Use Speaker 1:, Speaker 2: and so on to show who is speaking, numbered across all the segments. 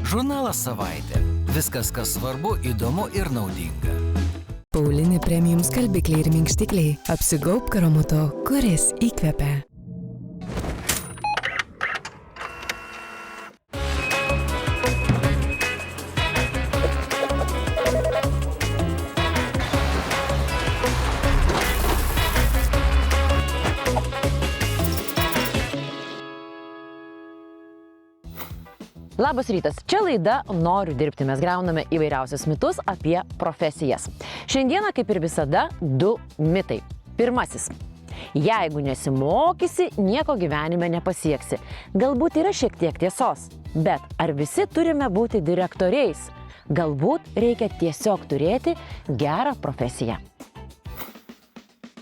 Speaker 1: Žurnalas Savaitė. Viskas, kas svarbu, įdomu ir naudinga.
Speaker 2: Paulinė premium skalbikliai ir minkštikliai. Apsigaubk aromatu, kuris įkvepia.
Speaker 3: Labas rytas, čia laida Noriu dirbti. Mes griauname įvairiausius mitus apie profesijas. Šiandieną, kaip ir visada, 2 mitai. Pirmasis. Jeigu nesimokysi, nieko gyvenime nepasieksi. Galbūt yra šiek tiek tiesos, bet ar visi turime būti direktoriais? Galbūt reikia tiesiog turėti gerą profesiją.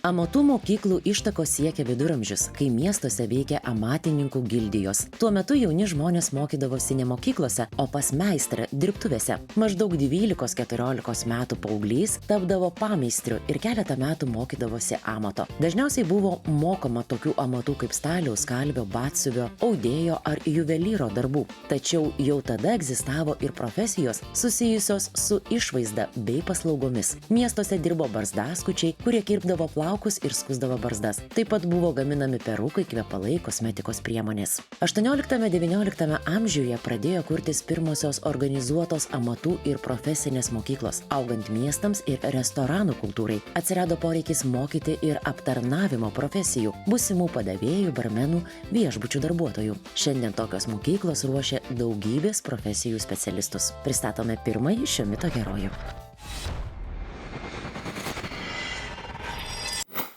Speaker 3: Amatų mokyklų ištakos siekia viduramžius, kai miestuose veikia amatininkų gildijos. Tuo metu jauni žmonės mokydavosi ne mokyklose, o pas meistrą dirbtuvėse. Maždaug 12-14 metų paauglys tapdavo pameistriu ir keletą metų mokydavosi amato. Dažniausiai buvo mokoma tokių amatų kaip staliaus, kalvio, batsiuvio, audėjo ar juvelyro darbų. Tačiau jau tada egzistavo ir profesijos susijusios su išvaizda bei paslaugomis. Miestuose dirbo barzdaskučiai, kurie kirpdavo plaukus ir skusdavo barzdas. Taip pat buvo gaminami perukai, kvepalai, kosmetikos priemonės. 18-19 amžiuje pradėjo kurtis pirmosios organizuotos amatų ir profesinės mokyklos. Augant miestams ir restoranų kultūrai, atsirado poreikis mokyti ir aptarnavimo profesijų, būsimų padavėjų, barmenų, viešbučių darbuotojų. Šiandien tokios mokyklos ruošia daugybės profesijų specialistus. Pristatome pirmąjį šio mito herojų.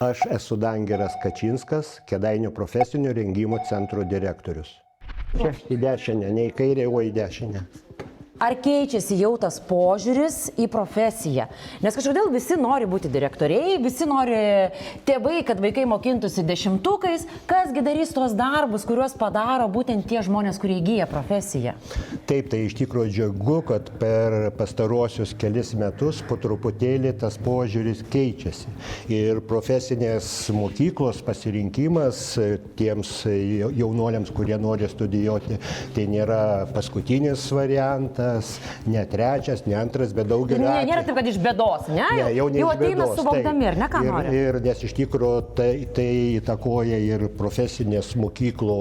Speaker 4: Aš esu Dangiras Kačinskas, Kėdainių profesinio rengimo centro direktorius. Čia į dešinę, ne į kairę, o į dešinę.
Speaker 3: Ar keičiasi jau tas požiūris į profesiją? Nes kažkodėl visi nori būti direktoriai, visi nori tėvai, kad vaikai mokintųsi 10-ukais, kasgi darys tuos darbus, kuriuos padaro būtent tie žmonės, kurie įgyja profesiją.
Speaker 4: Taip, tai iš tikrųjų džiugu, kad per pastaruosius kelis metus po truputėlį tas požiūris keičiasi. Ir profesinės mokyklos pasirinkimas tiems jaunuoliams, kurie nori studijuoti, tai nėra paskutinis variantas, ne trečias, ne antras, bet daugelį atvejų.
Speaker 3: Nėra taip, kad iš bėdos, ne?
Speaker 4: Jau ne iš bėdos.
Speaker 3: Ateina suvokdami, ar ne, ką nori?
Speaker 4: Ir nes iš tikrųjų tai įtakoja ir profesinės mokyklų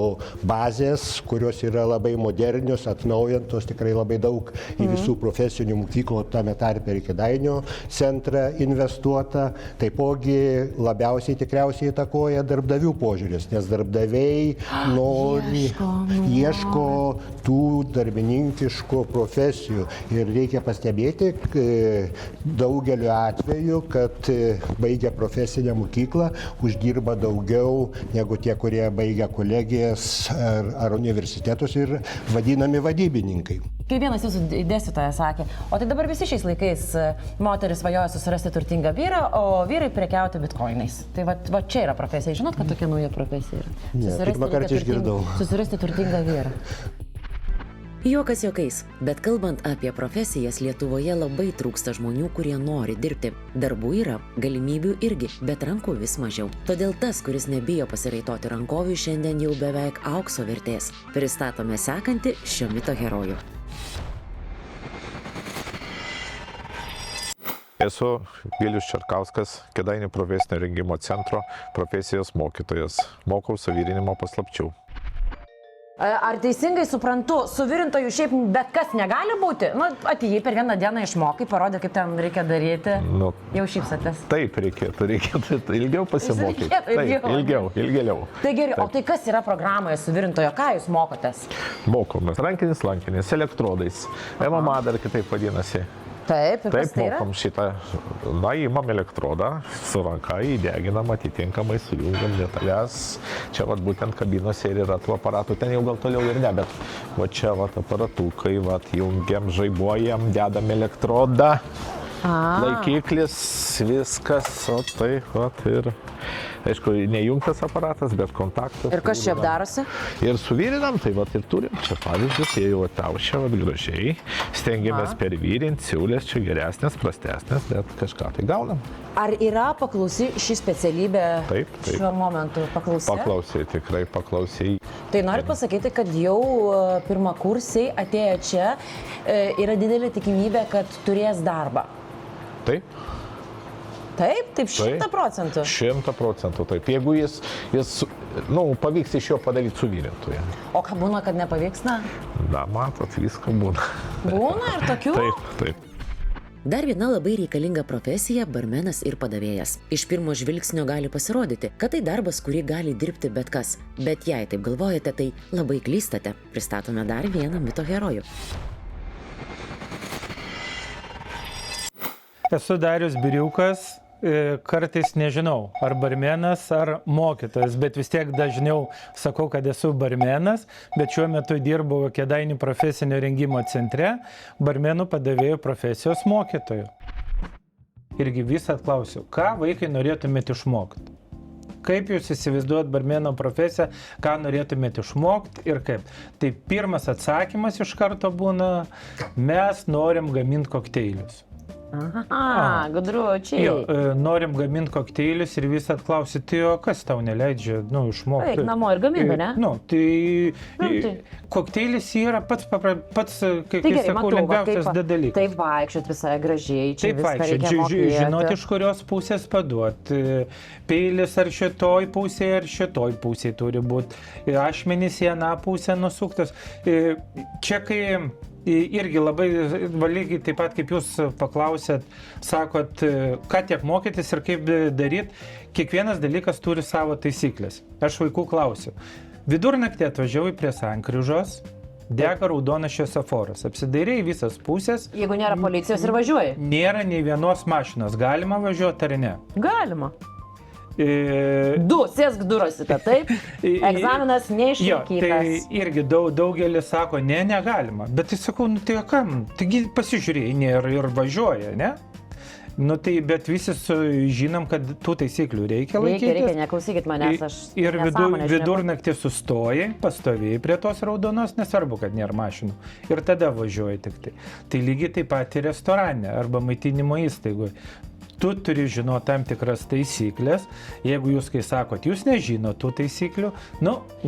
Speaker 4: bazės, kurios yra labai modernios, atnaujintos, tikrai labai daug į visų profesinių mokyklų, tame tarpe ir Kėdainių centrą investuota. Taipogi labiausiai tikriausiai įtakoja darbdavių požiūris, nes darbdaviai ieško tų darbininkiškų profesijų. Ir reikia pastebėti daugeliu atveju, kad baigę profesinę mokyklą uždirba daugiau negu tie, kurie baigia kolegijas ar universitetus ir vadinami vadybininkai.
Speaker 3: Kai vienas jūsų dėstytojas sakė, o tai dabar visi šiais laikais moteris svajoja susirasti turtingą vyrą, o vyrai prekiauti bitkoinais. Tai va čia yra profesija. Žinot, kad tokia nauja profesija yra?
Speaker 4: Ne, pirmą kartą išgirdau.
Speaker 3: Susirasti turtingą vyrą. Juokas juokais, bet kalbant apie profesijas, Lietuvoje labai trūksta žmonių, kurie nori dirbti. Darbų yra, galimybių irgi, bet rankų vis mažiau. Todėl tas, kuris nebijo pasiraitoti rankovių, šiandien jau beveik aukso vertės. Pristatome sekantį šio mito herojų.
Speaker 5: Esu Vilius Čerkauskas, Kėdainių profesinio rengimo centro profesijos mokytojas. Mokau suvirinimo paslapčių.
Speaker 3: Ar teisingai suprantu, suvirintojų šiaip bet kas negali būti? Nu, atėjai per vieną dieną išmokai, parodė, kaip ten reikia daryti. Jau šypsatės.
Speaker 5: Taip, reikėtų ilgiau pasimokyti. Ilgiau.
Speaker 3: Tai gerai, o tai kas yra programoje suvirintojo? Ką jūs mokotės?
Speaker 5: Mokomės rankinis, lankinis, elektrodais. MMA dar kitaip vadinasi.
Speaker 3: Taip,
Speaker 5: mokom šitą. Įmam elektrodą, su ranka įdeginam, atitinkamai sujungiam detalės. Čia būtent kabinose ir yra tų aparatų. Ten jau gal toliau ir ne, bet čia aparatukai, jungiam, žaibuojam, dedam elektrodą. Laikiklis, viskas, o tai ir aišku, nejungtas aparatas, bet kontaktas.
Speaker 3: Ir kas čia apdarosi?
Speaker 5: Ir suvirinam, tai ir turim čia pavyzdžius, jie jau ataušia gražiai, stengiamės pervirinti, siūlės čia geresnės, prastesnės, bet kažką tai gaunam.
Speaker 3: Ar yra paklausi ši specialybė
Speaker 5: taip.
Speaker 3: šiuo momentu? Paklausi?
Speaker 5: Paklausiai, tikrai paklausiai.
Speaker 6: Tai noriu pasakyti, kad jau pirmakursiai atėję čia yra didelė tikimybė, kad turės darbą.
Speaker 5: Taip.
Speaker 6: Taip, 100%.
Speaker 5: 100%, taip. Jeigu jis pavyks iš jo padaryti suvyrintoją.
Speaker 6: O ką būna, kad nepavyks, na?
Speaker 5: Na, matot, viską būna.
Speaker 6: Būna ir tokių?
Speaker 5: Taip.
Speaker 3: Dar viena labai reikalinga profesija – barmenas ir padavėjas. Iš pirmo žvilgsnio gali pasirodyti, kad tai darbas, kurį gali dirbti bet kas. Bet jei taip galvojate, tai labai klystate. Pristatome dar vieną mito herojų.
Speaker 7: Esu Darius Biriukas, kartais nežinau, ar barmenas, ar mokytojas, bet vis tiek dažniau sakau, kad esu barmenas, bet šiuo metu dirbu Kėdainių profesinio rengimo centre, barmenų padavėjų profesijos mokytoju. Irgi visą atklausiu, ką vaikai norėtumėte išmokti? Kaip jūs įsivaizduojat barmeno profesiją, ką norėtumėte išmokti ir kaip? Tai pirmas atsakymas iš karto būna, mes norim gaminti kokteilius.
Speaker 6: Aha, gudručiai.
Speaker 7: Jo, norim gaminti kokteilius ir vis atklausit, tai o kas tau neleidžia, išmokti?
Speaker 6: Eik namo ir gaminu, ne?
Speaker 7: Tai kokteilis yra pats, kaip jis sakau, lengviausias dalykas.
Speaker 6: Taip vaikščiot visai gražiai, čia
Speaker 7: taip
Speaker 6: viską reikia mokėti.
Speaker 7: Žinoti, iš kurios pusės paduoti. Peilis ar šitoj pusėje, ar šitoj pusėje turi būti. Ašmenys į aną pusę nusuktas. Čia kai irgi labai lygiai taip pat, kaip jūs paklausėt, sakot, ką tiek mokytis ir kaip daryti, kiekvienas dalykas turi savo taisyklės. Aš vaikų klausiu. Vidurnaktį atvažiavai prie sankryžos, dega raudonas šviesoforas. Apsidairėjai visas pusės.
Speaker 6: Jeigu nėra policijos ir važiuoji.
Speaker 7: Nėra nei vienos mašinos. Galima važiuoti ar ne?
Speaker 6: Galima. Sėsk durosite, taip? Egzaminas neišlaikytas.
Speaker 7: Tai irgi daugelis sako, negalima. Bet tai sakau, tai kam? Taigi pasižiūrėjai ir važiuoja, ne? Bet visi žinom, kad tų taisyklių reikia laikytis.
Speaker 6: Reikia, neklausykit manęs, aš
Speaker 7: ir vidurnaktį sustojai, pastovėjai prie tos raudonos, nesvarbu, kad nėra mašinų. Ir tada važiuoji tik tai. Tai lygiai taip pat ir restorane arba maitinimo įstaigoje. Tu turi žinoti tam tikras taisyklės. Jeigu jūs, kai sakot, jūs nežinot tų taisyklių,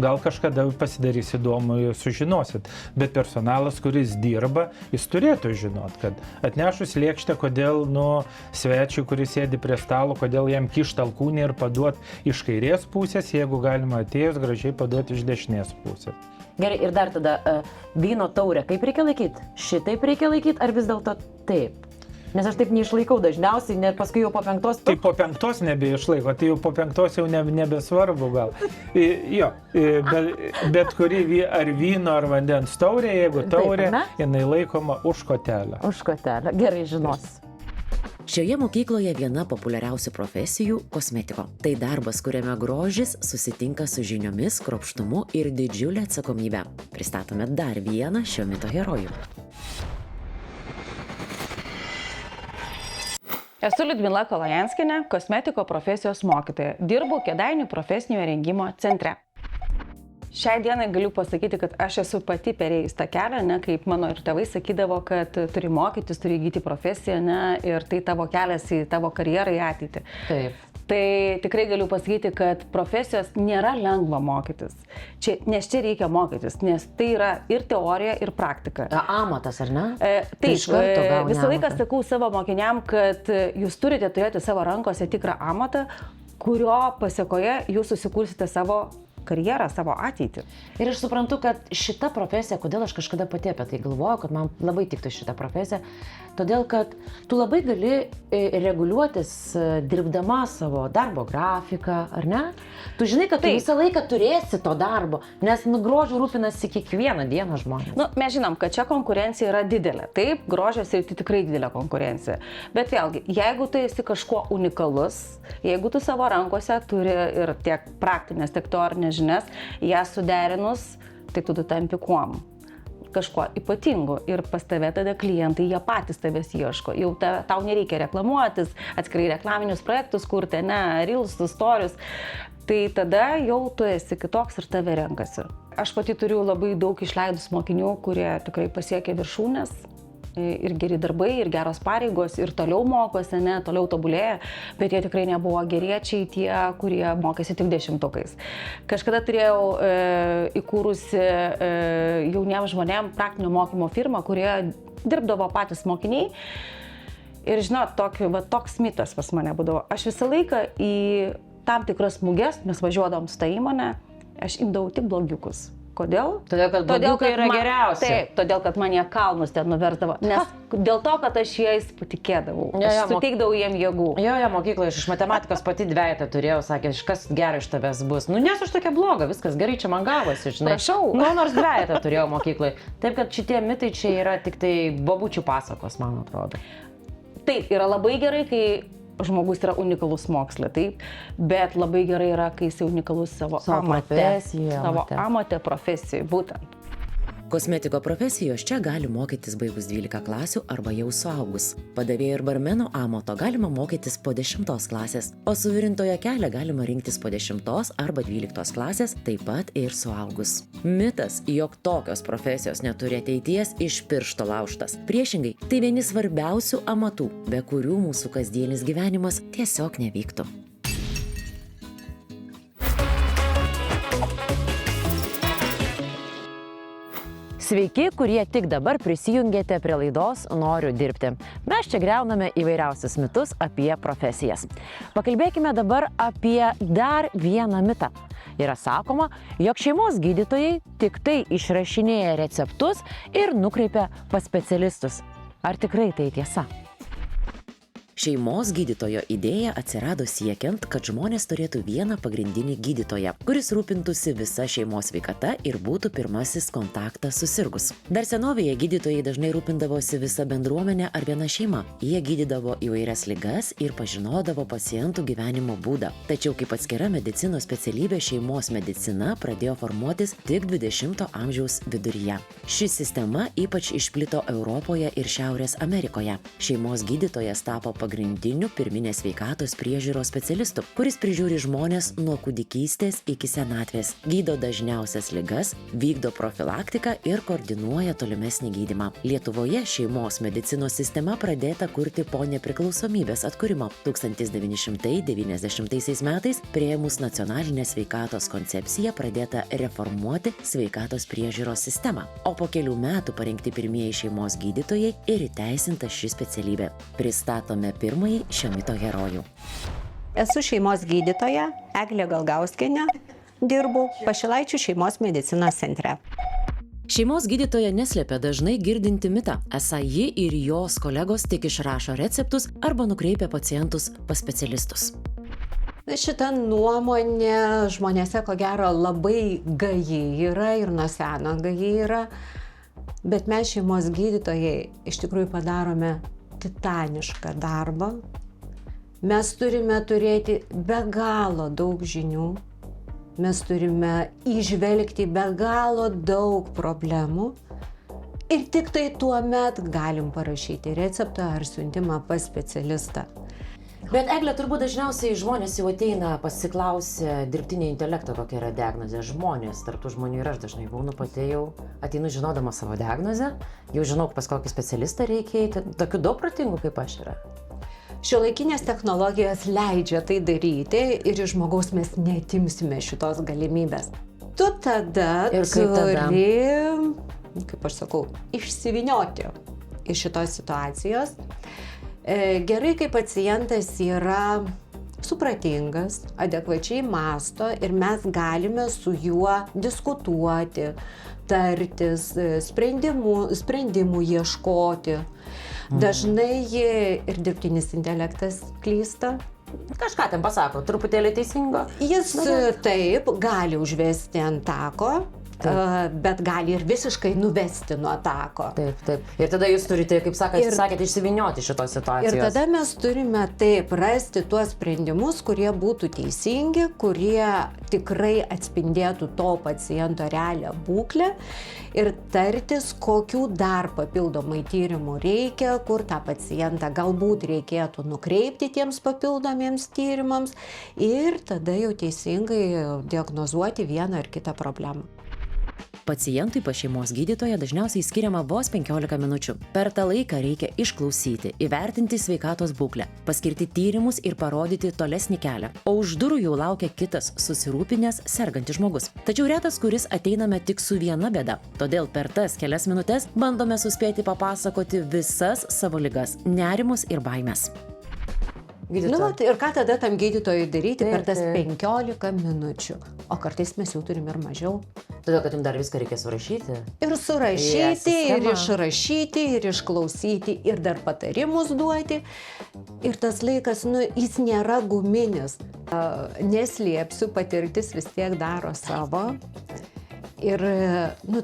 Speaker 7: gal kažkada pasidarys įdomu, jūs sužinosit. Bet personalas, kuris dirba, jis turėtų žinot, kad atnešus lėkštę, kodėl svečiui, kuris sėdi prie stalo, kodėl jam kišt alkūnę ir paduot iš kairės pusės, jeigu galima atėjus gražiai paduoti iš dešinės pusės.
Speaker 6: Gerai, ir dar tada vyno taurę, kaip reikia laikyti? Šitaip reikia laikyti, ar vis dėlto taip? Nes aš taip neišlaikau dažniausiai, net paskui jau po 5.
Speaker 7: Tai po 5 nebeišlaiko, tai jau po 5 jau nebesvarbu gal. Bet kuri ar vyno, ar vandens taurė, jeigu taurė, jinai laikoma už kotelę.
Speaker 6: Už kotelę, gerai žinos.
Speaker 3: Šioje mokykloje viena populiariausių profesijų – kosmetiko. Tai darbas, kuriame grožis susitinka su žiniomis, kruopštumu ir didžiulė atsakomybė. Pristatome dar vieną šio mito herojų.
Speaker 8: Esu Liudmila Kolojanskienė, kosmetiko profesijos mokytoja. Dirbu Kėdainių profesinio rengimo centre. Šiai dienai galiu pasakyti, kad aš esu pati perėjus tą kelią, kaip mano ir tėvai sakydavo, kad turi mokytis, turi įgyti profesiją, ir tai tavo kelias į tavo karjerą į ateitį.
Speaker 6: Taip.
Speaker 8: Tai tikrai galiu pasakyti, kad profesijos nėra lengva mokytis. Nes čia reikia mokytis, nes tai yra ir teorija, ir praktika.
Speaker 6: Amatas, ar ne?
Speaker 8: Taip, visą laiką sakau savo mokiniam, kad jūs turite turėti savo rankose tikrą amatą, kurio pasiekoje jūs susikursite savo karjerą, savo ateitį.
Speaker 6: Ir aš suprantu, kad šita profesija, kodėl aš kažkada pati apie tai galvoju, kad man labai tiktų šita profesija, todėl, kad tu labai gali reguliuotis dirbdama savo darbo grafiką, ar ne? Tu žinai, kad tu visą laiką turėsi to darbo, nes grožiu rūpinasi kiekvieną dieną žmonės.
Speaker 8: Mes žinom, kad čia konkurencija yra didelė. Taip, grožio srity tikrai didelė konkurencija. Bet vėlgi, jeigu tu esi kažkuo unikalus, jeigu tu savo rankose turi ir tiek praktinės, tiek teorinės žinias, ją suderinus, tai tu tampi kuom? Kažkuo ypatingu. Ir pas tave tada klientai, jie patys tavęs ieško. Jau tau nereikia reklamuotis, atskirai reklaminius projektus kurti, reels, stories. Tai tada jau tu esi kitoks ir tave renkasi. Aš pati turiu labai daug išleidus mokinių, kurie tikrai pasiekia viršūnės. ir geri darbai, ir geros pareigos, ir toliau mokosi, ne, toliau tobulėja, bet jie tikrai nebuvo geriečiai tie, kurie mokėsi tik 10-ukais. Kažkada turėjau įkūrusi jauniems žmonėms praktinio mokymo firmą, kurie dirbdavo patys mokiniai. Ir žinot, toks mitas pas mane būdavo. Aš visą laiką į tam tikras muges, mes važiuodavom su tą įmonę, aš imdavau tik blogiukus. Kodėl?
Speaker 6: Todėl, kad blogiukai yra geriausi.
Speaker 8: Taip, todėl, kad man jie kalnus ten nuversdavo. Nes dėl to, kad aš jais patikėdavau. Aš suteikdavau jiem jėgų.
Speaker 6: Jo, mokykloje iš matematikos pati dviejatą turėjau, sakė, kas gerai iš tavęs bus. Nu, nes aš tokia bloga, viskas gerai, čia man gavosi, žinai.
Speaker 8: Prašau.
Speaker 6: Nu, nors dviejatą turėjau mokykloje. Taip, kad šitie mitai čia yra tik tai bobučių pasakos, man atrodo.
Speaker 8: Taip, yra labai gerai, kai žmogus yra unikalus moksle, taip, bet labai gerai yra, kai jis unikalus savo amate, profesijoje, būtent.
Speaker 3: Kosmetiko profesijos čia gali mokytis baigus 12 klasių arba jau suaugus. Padavėjo ir barmeno amato galima mokytis po 10 klasės, o suvirintojo kelią galima rinktis po 10 arba 12 klasės, taip pat ir suaugus. Mitas, jog tokios profesijos neturi ateities, iš piršto laužtas. Priešingai, tai vieni svarbiausių amatų, be kurių mūsų kasdienis gyvenimas tiesiog nevyktų.
Speaker 6: Sveiki, kurie tik dabar prisijungėte prie laidos Noriu dirbti. Mes čia griauname įvairiausius mitus apie profesijas. Pakalbėkime dabar apie dar vieną mitą. Yra sakoma, jog šeimos gydytojai tik tai išrašinėja receptus ir nukreipia pas specialistus. Ar tikrai tai tiesa?
Speaker 3: Šeimos gydytojo idėja atsirado siekiant, kad žmonės turėtų vieną pagrindinį gydytoją, kuris rūpintųsi visa šeimos sveikata ir būtų pirmasis kontaktas susirgus. Dar senovėje gydytojai dažnai rūpindavosi visa bendruomenė ar viena šeima. Jie gydydavo įvairias ligas ir pažinodavo pacientų gyvenimo būdą. Tačiau kaip atskira medicinos specialybė šeimos medicina pradėjo formuotis tik 20 amžiaus viduryje. Ši sistema ypač išplito Europoje ir Šiaurės Amerikoje. Šeimos gydytojas tapo pagrindiniu pirminės sveikatos priežiūros specialistu, kuris prižiūri žmones nuo kūdikystės iki senatvės, gydo dažniausias ligas, vykdo profilaktiką ir koordinuoja tolimesnį gydymą. Lietuvoje šeimos medicinos sistema pradėta kurti po nepriklausomybės atkūrimo 1990 metais, priėmus nacionalinę sveikatos koncepciją pradėta reformuoti sveikatos priežiūros sistemą, o po kelių metų parengti pirmieji šeimos gydytojai ir įteisinta ši specialybė. Pristatome pirmąjį šio mito herojų.
Speaker 9: Esu šeimos gydytoja Eglė Galgauskienė, dirbu Pašilaičių šeimos medicinos centre.
Speaker 3: Šeimos gydytoja neslėpia dažnai girdinti mitą, esą ji ir jos kolegos tik išrašo receptus arba nukreipia pacientus pas specialistus.
Speaker 9: Šita nuomonė žmonėse ko gero labai gaji yra ir nuo seno gaji yra, bet mes šeimos gydytojai iš tikrųjų padarome titanišką darbą. Mes turime turėti be galo daug žinių, mes turime įžvelgti be galo daug problemų ir tik tai tuomet galim parašyti receptą ar siuntimą pas specialistą.
Speaker 6: Bet Eglė, turbūt dažniausiai žmonės jau ateina pasiklausę dirbtinio intelekto, kokia yra diagnozė. Žmonės, tarp tų žmonių ir aš dažnai būnu, pati jau ateinu žinodama savo diagnozę, jau žinau, pas kokį specialistą reikia eiti, tokių daug protingų kaip aš yra.
Speaker 9: Šiuolaikinės technologijos leidžia tai daryti ir iš žmogaus mes neatimsime šitos galimybės. Tu tada turi, kaip aš sakau, išsivynioti iš šitos situacijos. Gerai, kai pacientas yra supratingas, adekvačiai mąsto ir mes galime su juo diskutuoti, tartis, sprendimų ieškoti. Dažnai ir dirbtinis intelektas klysta.
Speaker 6: Kažką ten pasako, truputėlį teisingo.
Speaker 9: Jis taip gali užvesti ant tako, bet gali ir visiškai nuvesti nuo tako.
Speaker 6: Taip. Ir tada jūs turite, kaip sakėte, išsivynioti šitos situacijos.
Speaker 9: Ir tada mes turime taip rasti tuos sprendimus, kurie būtų teisingi, kurie tikrai atspindėtų to paciento realią būklę ir tartis, kokių dar papildomai tyrimų reikia, kur tą pacientą galbūt reikėtų nukreipti tiems papildomiems tyrimams ir tada jau teisingai diagnozuoti vieną ar kitą problemą.
Speaker 3: Pacientui pas šeimos gydytoją dažniausiai skiriama vos 15 minučių. Per tą laiką reikia išklausyti, įvertinti sveikatos būklę, paskirti tyrimus ir parodyti tolesnį kelią. O už durų jau laukia kitas susirūpinęs sergantis žmogus. Tačiau retas, kuris ateiname tik su viena bėda. Todėl per tas kelias minutės bandome suspėti papasakoti visas savo ligas, nerimus ir baimės.
Speaker 9: Nu, ir ką tada tam gydytojui daryti per tas 15 minučių? O kartais mes jau turim ir mažiau.
Speaker 6: Todėl, kad jums dar viską reikia surašyti.
Speaker 9: Ir surašyti, ir išrašyti, ir išklausyti, ir dar patarimus duoti. Ir tas laikas, jis nėra guminis. Neslėpsiu, patirtis vis tiek daro savo. Ir,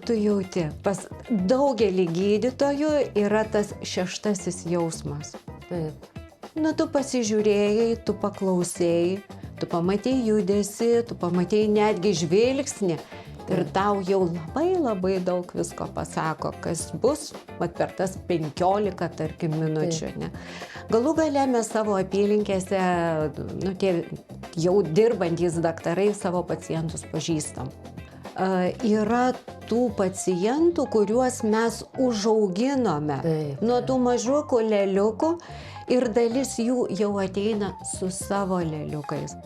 Speaker 9: tu jauti, pas daugelį gydytojų yra tas 6. jausmas.
Speaker 6: Taip.
Speaker 9: Tu pasižiūrėjai, tu paklausėjai, tu pamatėjai judesį, tu pamatėjai netgi žvilgsnį ir tau jau labai daug visko pasako, kas bus per tas 15, tarkim, minučių. Ne? Galų gale mes savo apylinkėse, tie jau dirbantys daktarai savo pacientus pažįstam. Yra tų pacientų, kuriuos mes užauginome nuo tų mažukų lėliukų ir dalis jų jau ateina su savo lėliukais.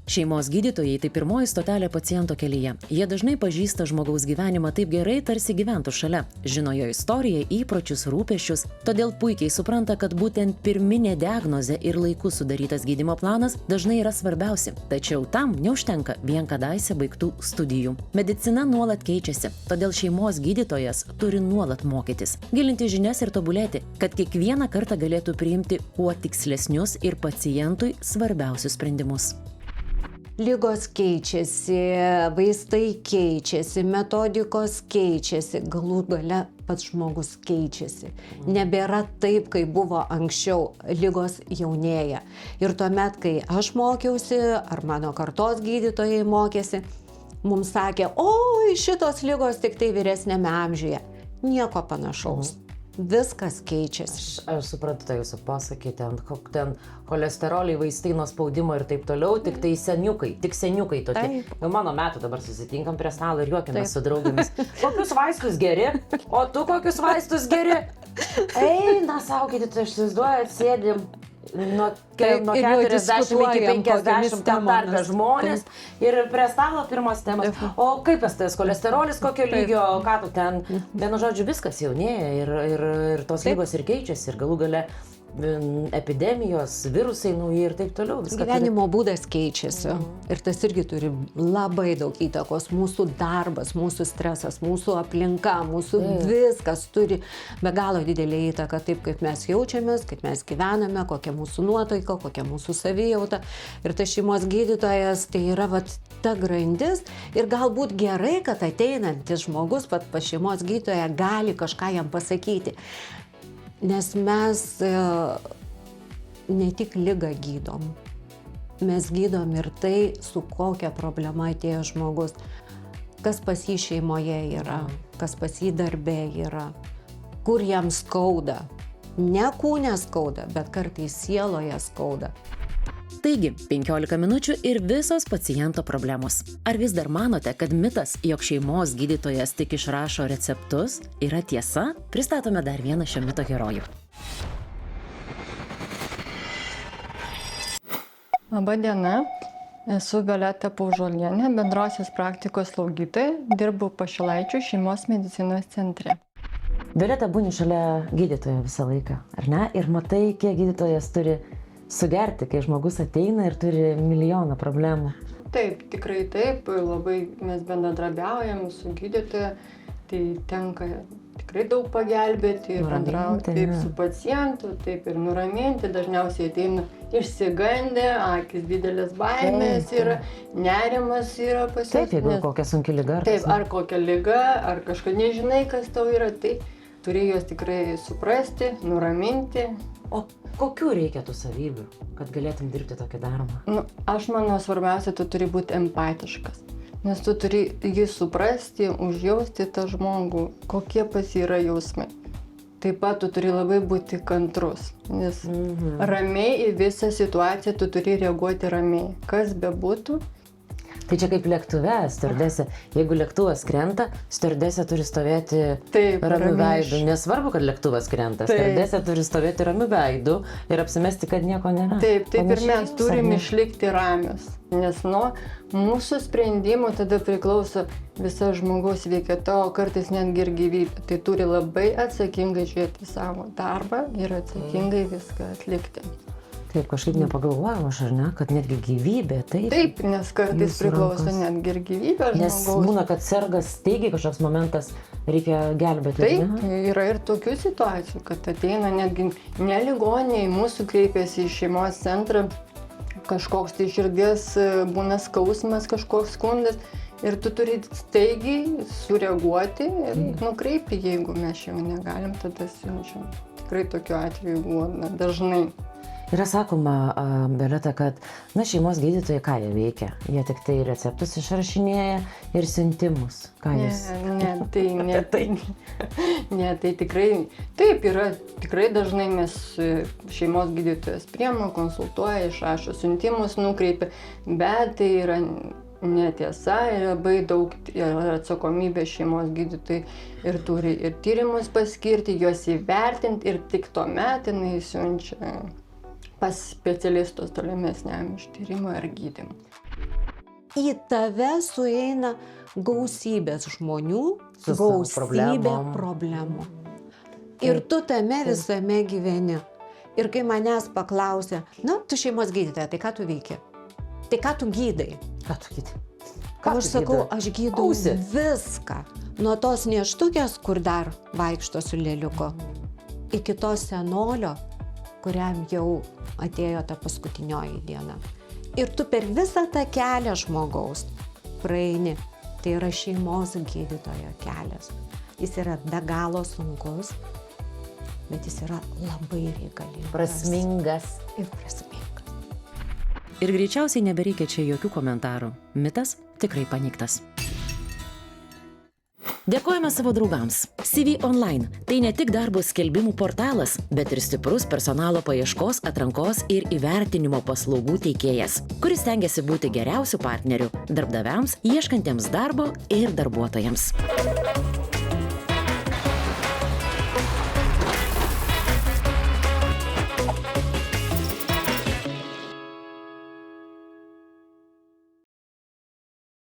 Speaker 3: Šeimos gydytojai tai pirmoji stotelė paciento kelyje. Jie dažnai pažįsta žmogaus gyvenimą taip gerai, tarsi gyventų šalia. Žino jo istoriją, įpročius, rūpesčius, todėl puikiai supranta, kad būtent pirminė diagnozė ir laiku sudarytas gydymo planas dažnai yra svarbiausi. Tačiau tam neužtenka vien kadaise baigtų studijų. Medicina nuolat keičiasi, todėl šeimos gydytojas turi nuolat mokytis, gilinti žinias ir tobulėti, kad kiekvieną kartą galėtų priimti kuo tikslesnius ir pacientui svarbiausius sprendimus.
Speaker 9: Ligos keičiasi, vaistai keičiasi, metodikos keičiasi, galų gale pats žmogus keičiasi. Nebėra taip, kaip buvo anksčiau, ligos jaunėja. Ir tuomet, kai aš mokiausi, ar mano kartos gydytojai mokėsi, mums sakė, oi, šitos ligos tik tai vyresnėme amžiuje. Nieko panašaus. Viskas keičiasi.
Speaker 6: Aš suprantu tą jūsų pasakį, ten cholesteroliai, vaistai nuo spaudimo ir taip toliau, tik tai seniukai, tokie. Jau mano metų dabar susitinkam prie stalo ir juokiamės su draugėmis. Kokius vaistus geri? O tu kokius vaistus geri? Eina, saukite, tai aš įsivaizduoju, sėdim nuo 40 iki 50 ten tarpę žmonės ir prie stalo pirmos temos. O kaip tas kolesterolis, kokio lygio, ką tu ten? Vienu žodžiu, viskas jaunėja ir tos lygos ir keičiasi ir galų gale epidemijos, virusai nauji ir taip toliau.
Speaker 9: Gyvenimo būdas keičiasi ir tas irgi turi labai daug įtakos. Mūsų darbas, mūsų stresas, mūsų aplinka, mūsų viskas turi be galo didelį įtaką taip, kaip mes jaučiamės, kaip mes gyvename, kokia mūsų nuotaika, kokia mūsų savijauta. Ir tas šeimos gydytojas tai yra ta grandis ir galbūt gerai, kad ateinantis žmogus pas šeimos gydytoją gali kažką jam pasakyti. Nes mes ne tik ligą gydom, mes gydom ir tai, su kokia problema atėjo žmogus, kas pas jį šeimoje yra, kas pas jį darbe yra, kur jam skauda. Ne kūne skauda, bet kartais sieloje skauda.
Speaker 3: Taigi, 15 minučių ir visos paciento problemos. Ar vis dar manote, kad mitas, jog šeimos gydytojas tik išrašo receptus, yra tiesa? Pristatome dar vieną šio mito herojų.
Speaker 10: Labą dieną, esu Violeta Paužuolienė, bendrosios praktikos slaugytoja, dirbu Pašilaičių šeimos medicinos centre.
Speaker 6: Violeta, būni šalia gydytojo visą laiką, ar ne? Ir matai, kiek gydytojas turi sugerti, kai žmogus ateina ir turi milijoną problemų.
Speaker 10: Taip, tikrai taip, labai mes bendradarbiaujam su gydytoju, tai tenka tikrai daug pagelbėti ir bendrauti taip su pacientu, taip ir nuraminti, dažniausiai ateina išsigandę, akis didelės baimės yra, nerimas yra pas juos.
Speaker 6: Taip, jeigu kokia sunki liga.
Speaker 10: Taip, ar kokia liga, ar kažką nežinai, kas tau yra, tai turi juos tikrai suprasti, nuraminti.
Speaker 6: O kokių reikia tų savybių, kad galėtum dirbti tokį darbą?
Speaker 10: Aš manau, svarbiausia, tu turi būti empatiškas, nes tu turi jį suprasti, užjausti tą žmogų, kokie pas jį yra jausmai. Taip pat tu turi labai būti kantrus, nes ramiai į visą situaciją tu turi reaguoti ramiai. Kas bebūtų,
Speaker 6: Tai čia kaip lėktuve, stiuardesė. Jeigu lėktuvas krenta, stiuardesė turi stovėti
Speaker 10: Taip,
Speaker 6: ramiu
Speaker 10: ramiai.
Speaker 6: veidu. Nesvarbu, kad lėktuvas krenta.
Speaker 10: Taip.
Speaker 6: Stiuardesė turi stovėti ramiu veidu ir apsimesti, kad nieko nėra.
Speaker 10: Taip, ir
Speaker 6: Panašiai
Speaker 10: mes
Speaker 6: jūs,
Speaker 10: turim
Speaker 6: ar ne?
Speaker 10: išlikti ramius, nes nuo mūsų sprendimų tada priklauso visa žmogaus sveikata, o kartais netgi ir gyvybė. Tai turi labai atsakingai žiūrėti į savo darbą ir atsakingai viską atlikti.
Speaker 6: Taip, kažkaip nepagalvojau aš, ar ne, kad netgi gyvybė, taip.
Speaker 10: Taip, nes kartais
Speaker 6: Jūsų
Speaker 10: priklauso
Speaker 6: rankos.
Speaker 10: netgi ir gyvybė
Speaker 6: Nes
Speaker 10: žmogaus.
Speaker 6: būna, kad sergas staigiai kažkoks momentas, reikia gelbėti. ar
Speaker 10: Taip,
Speaker 6: ne?
Speaker 10: yra ir tokių situacijų, kad ateina netgi ne ligoniniai, mūsų kreipiasi į šeimos centrą, kažkoks tai širdies būna skausmas, kažkoks skundas ir tu turi staigiai sureaguoti ir nukreipti, jeigu mes jau negalim, tada siunčiam. Tikrai tokiu atveju būna dažnai.
Speaker 6: Yra sakoma, Violeta, kad šeimos gydytojai ką jie veikia? Jie tik tai receptus išrašinėja ir siuntimus. Ką jūs?
Speaker 10: Ne, tai tikrai, taip yra, tikrai dažnai mes šeimos gydytojas priema, konsultuoja, išrašo siuntimus, nukreipia, bet tai yra netiesa ir labai daug yra atsakomybė šeimos gydytojai ir turi ir tyrimus paskirti, juos įvertinti ir tik tuomet jinai siunčia pas specialistus tolimesniam ištyrimui ar gydymui.
Speaker 9: Į tave sueina gausybės žmonių,
Speaker 6: Su savo
Speaker 9: gausybė problemų. Ir tu tame visame gyveni. Ir kai manęs paklausė, tu šeimos gydytoja, tai ką tu veiki? Tai ką tu gydai?
Speaker 6: Ką tu gydai?
Speaker 9: Aš sakau, aš gydau viską. Nuo tos nėštukės, kur dar vaikšto su lėliuku, iki to senolio, kuriam jau atėjo ta paskutinioji diena. Ir tu per visą tą kelią žmogaus praeini. Tai yra šeimos gydytojo kelias. Jis yra be galo sunkus, bet jis yra labai reikalingas.
Speaker 6: Prasmingas.
Speaker 9: Ir prasmingas.
Speaker 3: Ir greičiausiai nebereikia čia jokių komentarų. Mitas tikrai paneigtas. Dėkojame savo draugams. CV Online – tai ne tik darbo skelbimų portalas, bet ir stiprus personalo paieškos, atrankos ir įvertinimo paslaugų teikėjas, kuris stengiasi būti geriausiu partneriu darbdaviams, ieškantiems darbo ir darbuotojams.